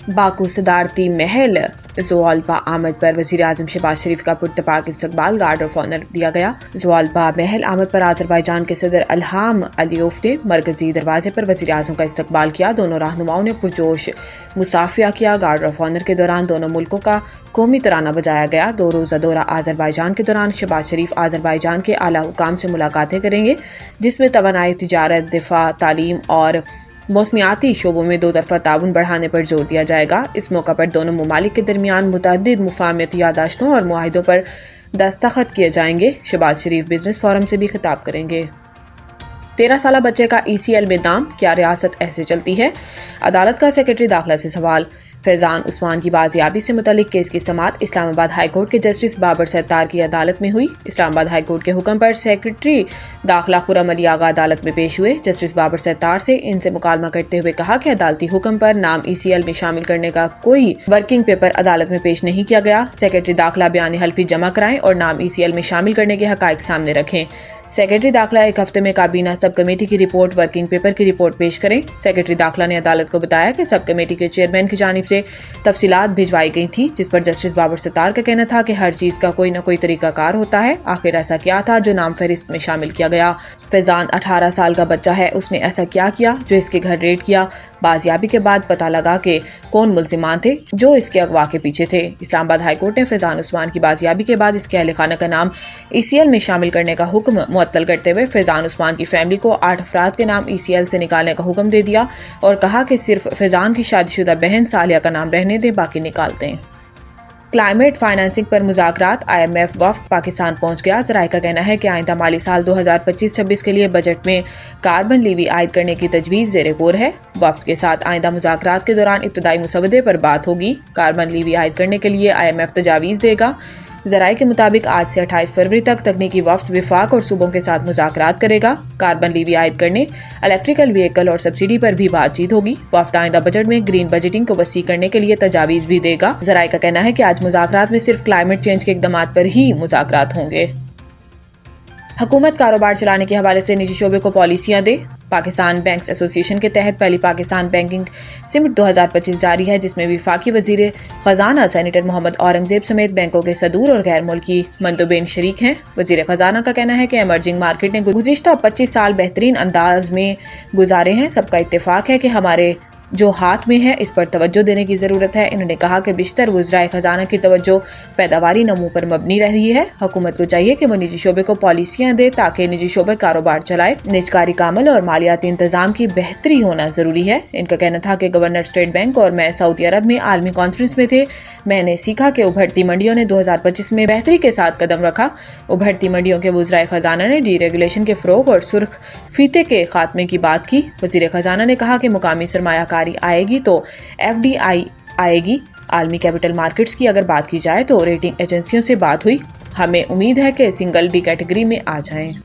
Baku सदारती महल ज़ोआल्बा आमद पर वज़ीर आज़म शहबाज शरीफ का पुरतपाक इस्तकबाल, गार्ड ऑफ ऑनर दिया गया। ज़ोआल्बा महल आमद पर आज़रबाईजान के सदर इल्हाम अलियोव ने मरकजी दरवाजे पर वज़ीर आज़म का इस्तकबाल किया। दोनों रहनुमाओं ने पुरजोश मुसाफिया किया। गार्ड ऑफ ऑनर के दौरान दोनों मुल्कों का कौमी तराना बजाया गया। 2 रोज़ा दौरा आज़रबाईजान के दौरान शहबाज शरीफ आज़रबाईजान के आला हुकाम से मुलाकातें करेंगे, जिसमें तवानाई, तिजारत, दिफा, तालीम और मौसमियाती शोबों में 2 तरफ़ा ताउन बढ़ाने पर जोर दिया जाएगा। इस मौका पर दोनों ममालिक के दरमियान मुतअद्दिद मुफाहमती याददाश्तों और मुआहिदों पर दस्तखत किए जाएंगे। शहबाज शरीफ बिजनेस फोरम से भी खिताब करेंगे। 13 साला बच्चे का ECL में दाम, क्या रियासत ऐसे चलती है? अदालत का सेक्रेटरी दाखिला से सवाल। फैज़ान उस्मान की बाजियाबी से मुतल्लिक केस की समाअत इस्लामाबाद हाई कोर्ट के जस्टिस बाबर सत्तार की अदालत में हुई। इस्लामाबाद हाई कोर्ट के हुक्म पर सेक्रेटरी दाखिला खुर्रम अली आगा अदालत में पेश हुए। जस्टिस बाबर सत्तार से इनसे मुकालमा करते हुए कहा कि अदालती हुक्म पर नाम ECL में शामिल करने का कोई वर्किंग पेपर अदालत में पेश नहीं किया गया। सेक्रेटरी दाखिला बयान हल्फी जमा कराएं और नाम ECL में शामिल करने के हकाइक सामने रखें। सेक्रेटरी दाखिला 1 हफ्ते में काबीना सब कमेटी की रिपोर्ट, वर्किंग पेपर की रिपोर्ट पेश करें। सेक्रेटरी दाखिला ने अदालत को बताया कि सब कमेटी के चेयरमैन की जानिब से तफसीलात भिजवाई गई थी, जिस पर जस्टिस बाबर सत्तार का कहना था कि हर चीज़ का कोई न कोई तरीकाकार होता है। आखिर ऐसा क्या था जो नाम फहरिस्त में शामिल किया गया? फैज़ान 18 साल का बच्चा है, उसने ऐसा क्या किया जो इसके घर रेड किया? बाजियाबी के बाद पता लगा कि कौन मुल्जिमान थे जो इसके अगवा के पीछे थे। इस्लामाबाद हाई कोर्ट ने फैज़ान उस्मान की बाजियाबी के बाद इसके अहल खाना का नाम ECL में शामिल करने का हुक्म मुअत्तल करते हुए फैज़ान उस्मान की फैमिली को 8 अफराद के नाम ECL से निकालने का हुक्म दे दिया और कहा कि सिर्फ फैज़ान की शादीशुदा बहन सालिया का नाम रहने दें, बाकी निकाल दें। क्लाइमेट फाइनेंसिंग पर मुज़ाकरात, IMF वफ्द पाकिस्तान पहुंच गया। ज़राए का कहना है कि आइंदा माली साल 2025-26 के लिए बजट में कार्बन लीवी आयद करने की तजवीज़ ज़ेरे गौर है। वफ्द के साथ आइंदा मुज़ाकरात के दौरान इब्तदाई मुसवदे पर बात होगी। कार्बन लीवी आयद करने के लिए IMF तजावीज़ देगा। ज़राए के मुताबिक आज से 28 फरवरी तक तकनीकी वफ्द विफाक और सूबों के साथ मुज़ाकरात करेगा। कार्बन लीवी आयद करने, इलेक्ट्रिकल व्हीकल और सब्सिडी पर भी बातचीत होगी। वफ्द आइंदा बजट में ग्रीन बजटिंग को वसी करने के लिए तजावीज़ भी देगा। ज़राए का कहना है कि आज मुज़ाकरात में सिर्फ क्लाइमेट चेंज के इक़दामात पर ही मुज़ाकरात होंगे। हुकूमत कारोबार चलाने के हवाले से निजी शोबे को पॉलिसियाँ दे। पाकिस्तान बैंक्स एसोसिएशन के तहत पहली पाकिस्तान बैंकिंग समिट 2025 जारी है, जिसमें वफाकी वजीर खजाना सेनेटर मोहम्मद औरंगजेब समेत बैंकों के सदूर और गैर मुल्की मंदोबेन शरीक हैं। वजीर खजाना का कहना है कि इमर्जिंग मार्केट ने गुज़िश्ता 25 साल बेहतरीन अंदाज में गुजारे हैं। सबका इत्तेफाक है कि हमारे जो हाथ में है इस पर तवज्जो देने की ज़रूरत है। इन्होंने कहा कि बिश्तर वज़राए खजाना की तवज्जो पैदावारी नमू पर मबनी रही है। हुकूमत को चाहिए कि वो निजी शोबे को पॉलिसियाँ दे ताकि निजी शोबे कारोबार चलाए। निजकारी का अमल और मालियाती इंतजाम की बेहतरी होना ज़रूरी है। इनका कहना था कि गवर्नर स्टेट बैंक और मैं सऊदी अरब में आलमी कॉन्फ्रेंस में थे। मैंने सीखा कि उभरती मंडियों ने 2025 में बेहतरी के साथ कदम रखा। उभरती मंडियों के वज़राए खजाना ने डीरेगुलेशन के फ़रोग़ और सुर्ख फीते के खात्मे की बात की। वज़ीर खजाना ने कहा कि मुकामी सरमायाकारी आएगी तो FDI आएगी। आलमी कैपिटल मार्केट्स की अगर बात की जाए तो रेटिंग एजेंसियों से बात हुई। हमें उम्मीद है कि सिंगल D कैटेगरी में आ जाएं।